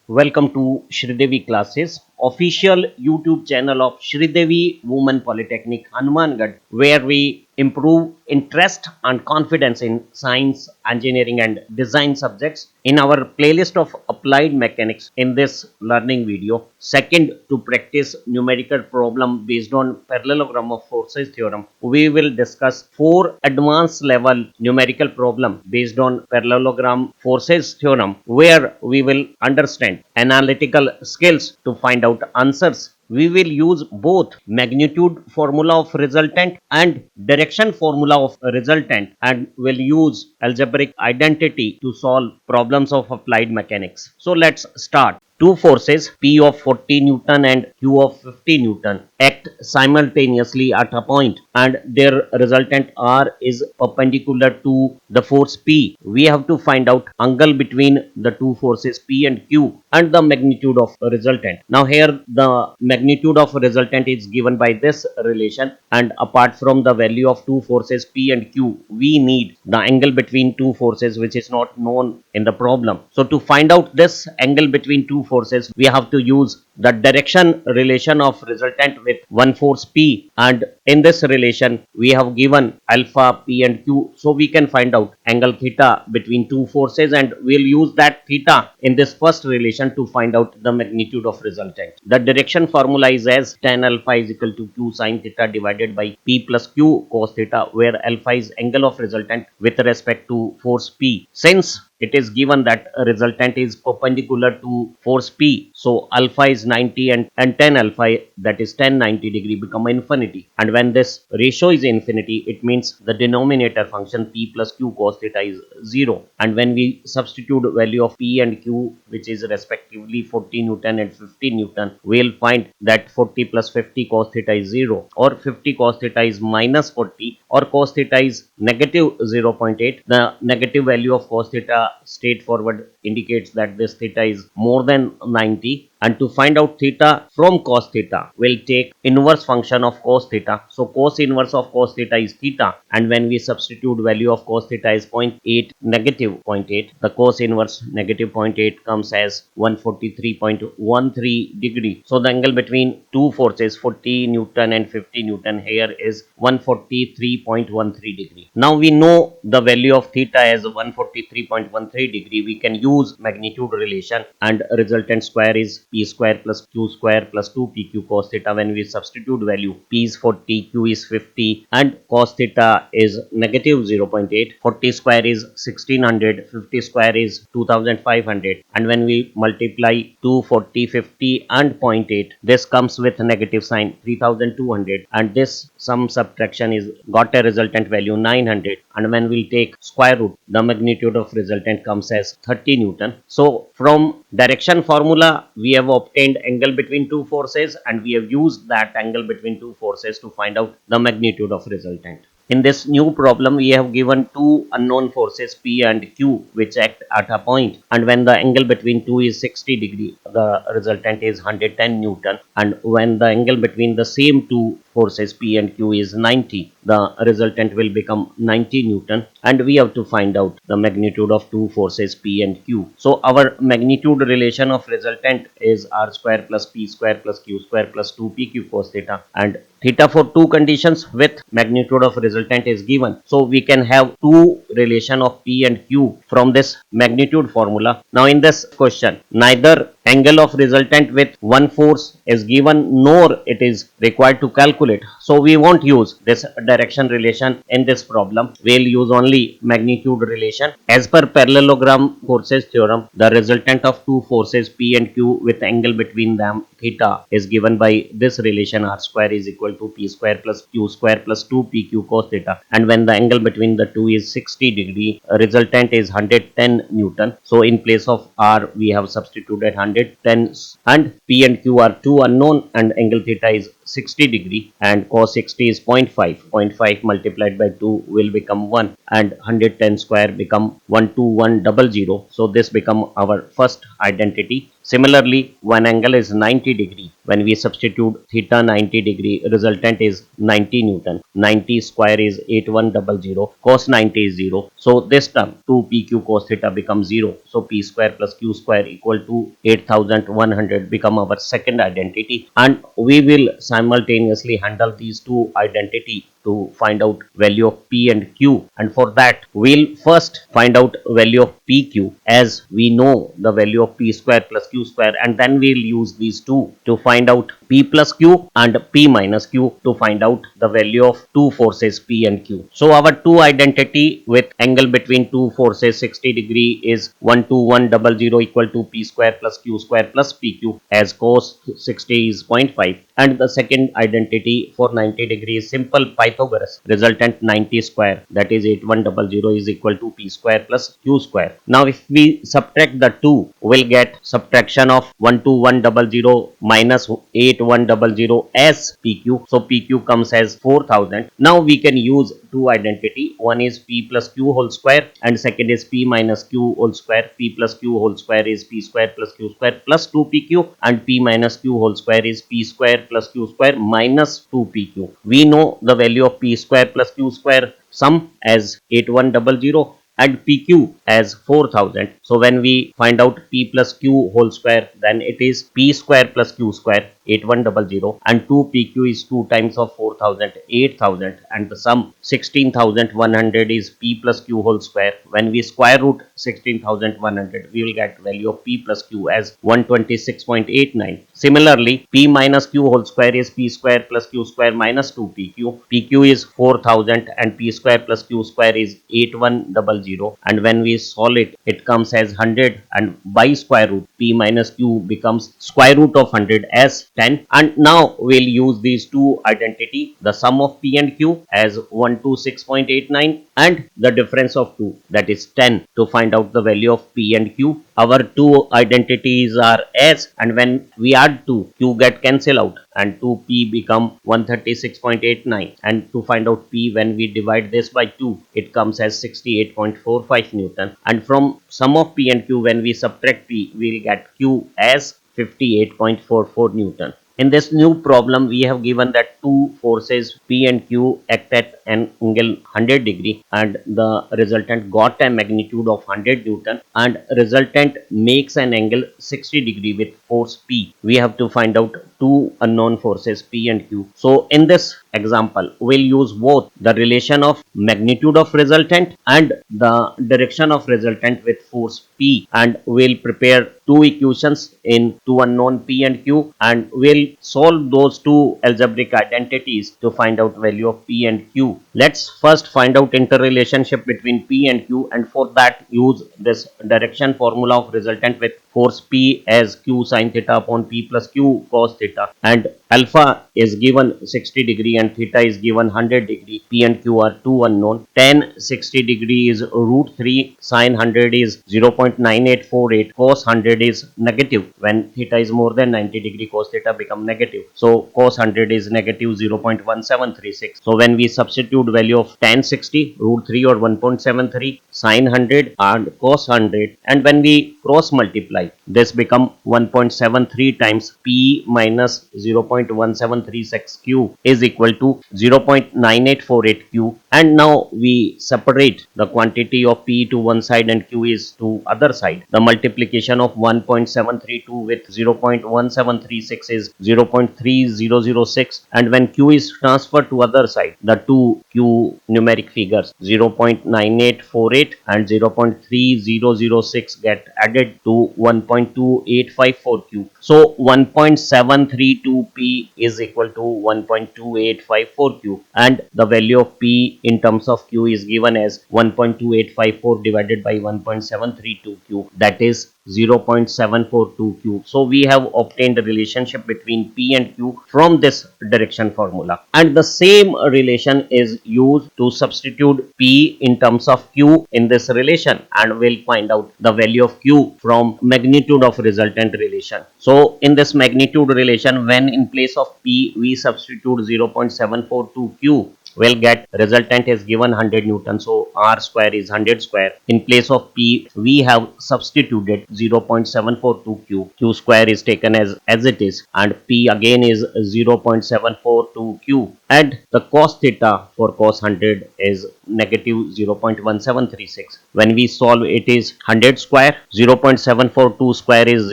Welcome to Shridevi Classes, official YouTube channel of Shridevi Women Polytechnic Hanumangarh, where we improve interest and confidence in science, engineering and design subjects. In our playlist of applied mechanics, in this learning video, second to practice numerical problem based on Parallelogram of Forces Theorem, we will discuss 4 advanced level numerical problem based on Parallelogram Forces Theorem, where we will understand analytical skills to find out answers. We will use both magnitude formula of resultant and direction formula of resultant, and will use algebraic identity to solve problems of applied mechanics. So let's start. Two forces P of 40 Newton and Q of 50 Newton act simultaneously at a point, and their resultant R is perpendicular to the force P. We have to find out angle between the two forces P and Q and the magnitude of resultant. Now here the magnitude of resultant is given by this relation, and apart from the value of two forces P and Q, we need the angle between two forces which is not known in the problem. So to find out this angle between two forces, we have to use the direction relation of resultant with one force P, and in this relation we have given alpha P and Q, so we can find out angle theta between two forces, and we'll use that theta in this first relation to find out the magnitude of resultant. The direction formula is as tan alpha is equal to Q sin theta divided by P plus Q cos theta, where alpha is angle of resultant with respect to force P. Since it is given that a resultant is perpendicular to force P, so alpha is 90 and tan alpha, that is tan 90 degree, become infinity, and when this ratio is infinity, it means the denominator function P plus Q cos theta is 0, and when we substitute value of P and Q, which is respectively 40 Newton and 50 Newton, we will find that 40 plus 50 cos theta is 0, or 50 cos theta is minus 40, or cos theta is negative 0.8. The negative value of cos theta straightforward indicates that this theta is more than 90, and to find out theta from cos theta, we'll take inverse function of cos theta. So cos inverse of cos theta is theta, and when we substitute value of cos theta is 0.8, negative 0.8, the cos inverse negative 0.8 comes as 143.13 degree. So the angle between two forces 40 Newton and 50 Newton here is 143.13 degree. Now we know the value of theta as 143.13 degree. We can use magnitude relation, and resultant square is P square plus Q square plus 2PQ cos theta. When we substitute value, P is 40, Q is 50 and cos theta is negative 0.8. 40 square is 1600, 50 square is 2500, and when we multiply 240, 50 and 0.8, this comes with negative sign 3200, and this sum subtraction is got a resultant value 900, and when we take square root, the magnitude of resultant comes as 30 Newton. So from direction formula, we have obtained angle between two forces, and we have used that angle between two forces to find out the magnitude of resultant. In this new problem, we have given two unknown forces P and Q which act at a point, and when the angle between two is 60 degree, the resultant is 110 Newton, and when the angle between the same two forces P and Q is 90, the resultant will become 90 Newton, and we have to find out the magnitude of two forces P and Q. So our magnitude relation of resultant is R square plus P square plus Q square plus 2PQ cos theta, and theta for two conditions with magnitude of resultant is given. So we can have two relation of P and Q from this magnitude formula. Now in this question, neither angle of resultant with one force is given nor it is required to calculate. So we won't use this direction relation in this problem. We'll use only magnitude relation. As per Parallelogram Forces Theorem, the resultant of two forces P and Q with angle between them theta is given by this relation R square is equal to P square plus Q square plus 2PQ cos theta, and when the angle between the two is 60 degree, resultant is 110 Newton. So in place of R we have substituted 110, and P and Q are two unknown, and angle theta is 60 degree, and cos 60 is 0.5 multiplied by 2 will become 1, and 110 square become 12100. So this become our first identity. Similarly, one angle is 90 degree. When we substitute theta 90 degree, resultant is 90 Newton. 90 square is 8100. Cos 90 is 0. So this term 2 pq cos theta becomes 0. So p square plus q square equal to 8100 become our second identity, and we will simultaneously handle these two identity to find out value of p and q. And for that we'll first find out value of pq, as we know the value of p square plus q square, and then we'll use these two to find out p plus q and p minus q to find out the value of two forces p and q. So our two identity with angle between two forces 60 degree is 12100 equal to p square plus q square plus pq, as cos 60 is 0.5, and the second identity for 90 degree is simple Pythagoras. Resultant 90 square, that is 8100, is equal to p square plus q square. Now if we subtract the two, we'll get subtraction of 12100 minus 8100 as pq. So pq comes as 4000. Now we can use two identity. One is p plus q whole square and second is p minus q whole square. P plus q whole square is p square plus q square plus 2pq, and p minus q whole square is p square plus q square minus 2pq. We know the value of p square plus q square sum as 8100 and pq as 4000. So when we find out p plus q whole square, then it is p square plus q square 8100, and 2pq is 2 times of 4000, 8000, and the sum 16100 is p plus q whole square. When we square root 16100, we will get value of p plus q as 126.89. Similarly, p minus q whole square is p square plus q square minus 2pq. pq is 4000 and p square plus q square is 8100, and when we solve it, it comes as 100, and by square root p minus q becomes square root of 100 as 10. And now we'll use these two identity, the sum of p and q as 126.89 and the difference of 2, that is 10, to find out the value of p and q. Our two identities are s, and when we add 2, q get cancel out and 2p become 136.89, and to find out p, when we divide this by 2, it comes as 68.45 Newton, and from sum of p and q, when we subtract p, we'll get q as 58.44 Newton. In this new problem, we have given that two forces P and Q act at an angle 100 degree, and the resultant got a magnitude of 100 Newton, and resultant makes an angle 60 degree with force P. We have to find out two unknown forces P and Q. So in this example, we'll use both the relation of magnitude of resultant and the direction of resultant with force P, and we'll prepare two equations in two unknown P and Q, and we'll solve those two algebraic identities to find out value of P and Q. Let's first find out interrelationship between P and Q, and for that use this direction formula of resultant with force P as Q sin theta upon P plus Q cos theta, and alpha is given 60 degree and theta is given 100 degree. P and Q are two unknown. Tan 60 degree is root 3, sin 100 is 0.9848, cos 100 is negative. When theta is more than 90 degree, cos theta become negative. So cos 100 is negative 0.1736. So when we substitute value of tan 60, root 3 or 1.73, sin 100 and cos 100, and when we cross multiply, this become 1.73 times P minus 0.1736 Q is equal to 0.9848 Q. And now we separate the quantity of P to one side and Q is to other side. The multiplication of 1.732 with 0.1736 is 0.3006, and when Q is transferred to other side, the two Q numeric figures 0.9848 and 0.3006 get added to 1.2854 Q. So 1.732 P is equal to 1.2854 Q, and the value of P in terms of Q is given as 1.2854 divided by 1.732 Q, that is 0.742 Q. So we have obtained the relationship between P and Q from this direction formula, and the same relation is used to substitute P in terms of Q in this relation, and we'll find out the value of Q from magnitude of resultant relation. So in this magnitude relation, when in place of P we substitute 0.742 Q, we'll get resultant resultant is given 100 Newton, so R square is 100 square. In place of P, we have substituted 0.742 Q. Q square is taken as it is, and P again is 0.742 Q. And the cos theta for cos 100 is negative 0.1736. When we solve, it is 100 square, 0.742 square is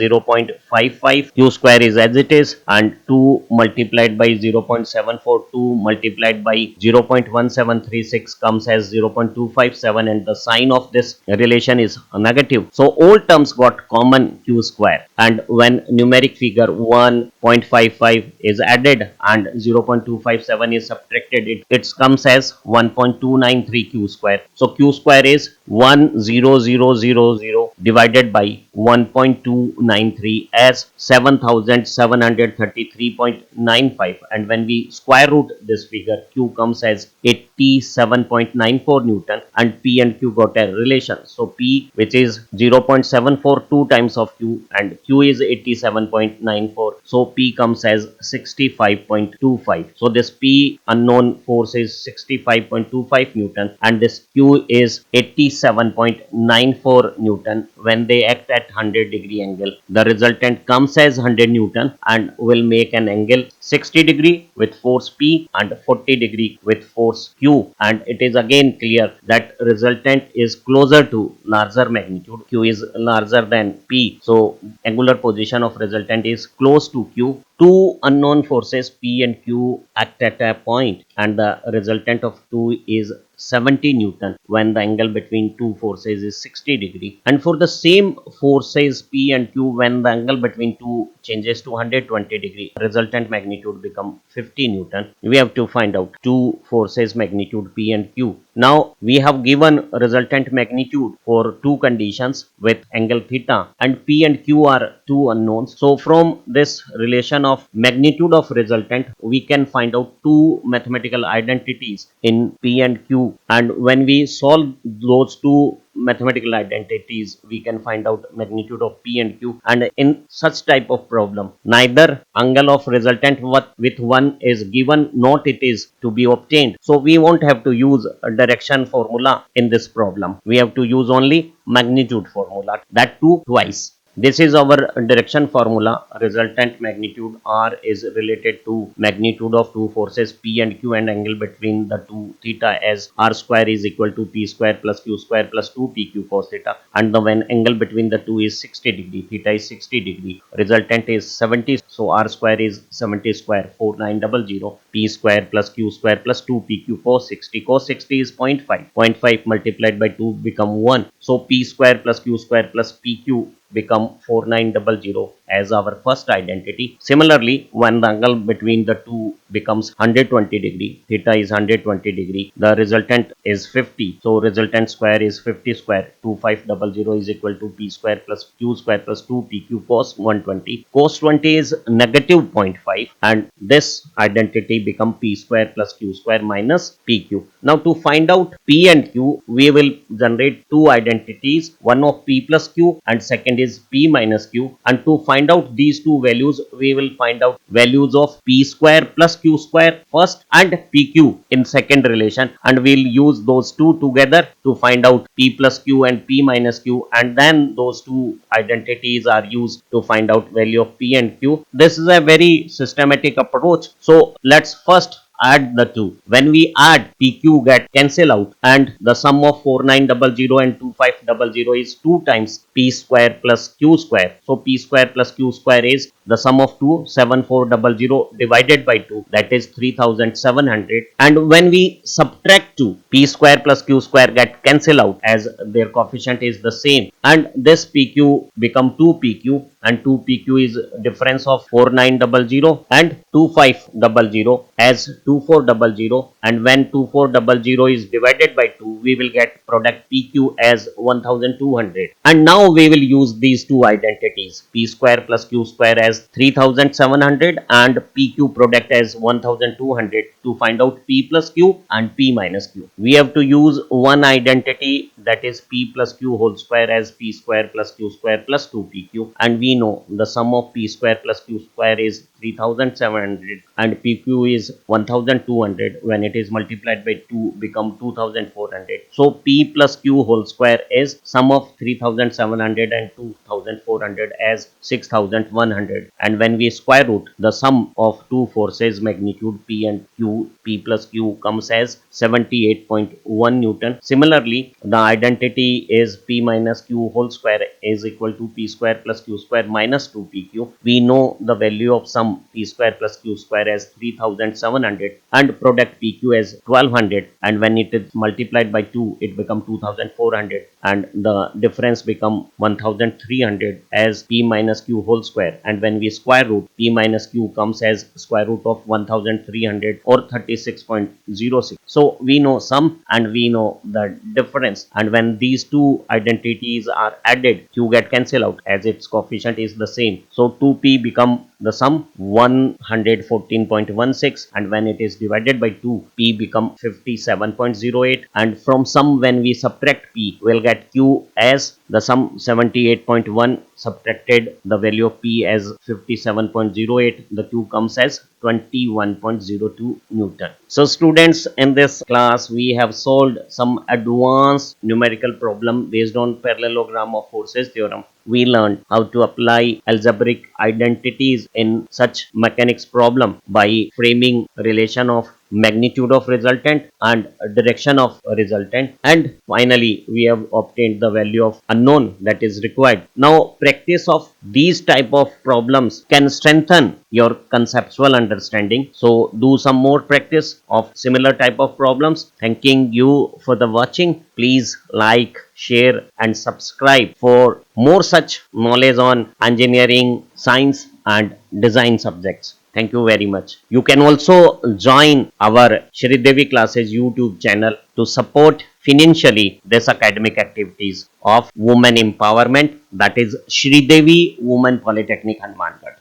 0.55, Q square is as it is, and 2 multiplied by 0.742 multiplied by 0.1736 comes as 0.257, and the sign of this relation is negative. So all terms got common Q square, and when numeric figure 1.55 is added and 0.257 is subtracted, it comes as 1.293 Q square. So Q square is 10000 divided by 1.293 as 7733.95, and when we square root this figure, Q comes as 87.94 Newton, and P and Q got a relation. So P, which is 0.742 times of Q, and Q is 87.94, so P comes as 65.25. so this P unknown force is 65.25 Newton, and this Q is 87.94 Newton. When they act at 100-degree angle, the resultant comes as 100 Newton and will make an angle 60-degree with force P and 40-degree with force Q. And it is again clear that resultant is closer to larger magnitude. Q is larger than P, so angular position of resultant is close to Q. Two unknown forces P and Q act at a point, and the resultant of 2 is 70 Newton when the angle between two forces is 60-degree. And for the same forces P and Q, when the angle between two changes to 120-degree, resultant magnitude become 50 Newton. We have to find out two forces magnitude P and Q. Now we have given resultant magnitude for two conditions with angle theta, and P and Q are two unknowns. So from this relation of magnitude of resultant, we can find out two mathematical identities in P and Q, and when we solve those two mathematical identities, we can find out magnitude of P and Q. And in such type of problem, neither angle of resultant with one is given, not it is to be obtained. So we won't have to use a direction formula in this problem. We have to use only magnitude formula, that too twice. This is our direction formula. Resultant magnitude R is related to magnitude of two forces P and Q and angle between the two theta, as R square is equal to P square plus Q square plus 2PQ cos theta, and the when angle between the two is 60-degree, theta is 60-degree, resultant is 70, so R square is 70 square, 4900, P square plus Q square plus 2PQ cos 60. Cos 60 is 0.5. 0.5 multiplied by 2 become 1. So P square plus Q square plus PQ become 4900 as our first identity. Similarly, when the angle between the two becomes 120-degree, theta is 120-degree, the resultant is 50. So resultant square is 50 square. 2500 is equal to P square plus Q square plus 2PQ cos 120. Cos 20 is negative 0.5, and this identity become P square plus Q square minus PQ. Now to find out P and Q, we will generate two identities, one of P plus Q and second is P minus Q, and to find out these two values, we will find out values of P square plus Q square first and PQ in second relation, and we'll use those two together to find out P plus Q and P minus Q, and then those two identities are used to find out value of P and Q. This is a very systematic approach. So let's first add the two. When we add, PQ get cancel out, and the sum of 4900 and 2500 is 2 times P square plus Q square. So P square plus Q square is the sum of 2, 7400 divided by 2, that is 3700. And when we subtract 2, P square plus Q square get cancel out as their coefficient is the same, and this PQ become 2PQ, and 2PQ is difference of 4900 and 2500 as 2400, and when 2400 is divided by 2, we will get product PQ as 1200. And now we will use these two identities, P square plus Q square as 3700 and PQ product as 1200, to find out P plus Q and P minus Q. We have to use one identity, that is P plus Q whole square, as P square plus Q square plus 2PQ, and we we know the sum of p square plus q square is 3700 and pq is 1200. When it is multiplied by 2 become 2400. So p plus q whole square is sum of 3700 and 2400 as 6100, and when we square root the sum of two forces magnitude p and q, p plus q comes as 78.1 Newton. Similarly, the identity is p minus q whole square is equal to p square plus q square minus 2pq. We know the value of sum p square plus q square as 3700 and product pq as 1200, and when it is multiplied by 2 it become 2400 and the difference become 1300 as p minus q whole square, and when we square root p minus q comes as square root of 1300 or 36.06. So we know sum and we know the difference, and when these two identities are added q get cancel out as its coefficient is the same. So 2p become the sum 114.16, and when it is divided by 2 p become 57.08, and from sum when we subtract p we'll get q as the sum 78.1 subtracted the value of p as 57.08, the q comes as 21.02 Newton. So students, in this class we have solved some advanced numerical problem based on parallelogram of forces theorem. We learned how to apply algebraic identities in such mechanics problem by framing relation of magnitude of resultant and direction of resultant, and finally we have obtained the value of unknown that is required. Now practice of these type of problems can strengthen your conceptual understanding, so do some more practice of similar type of problems. Thanking you for the watching. Please like, share and subscribe for more such knowledge on engineering, science and design subjects. Thank you very much. You can also join our Shridevi classes YouTube channel to support financially this academic activities of women empowerment, that is Shridevi Women Polytechnic Hanumangarh.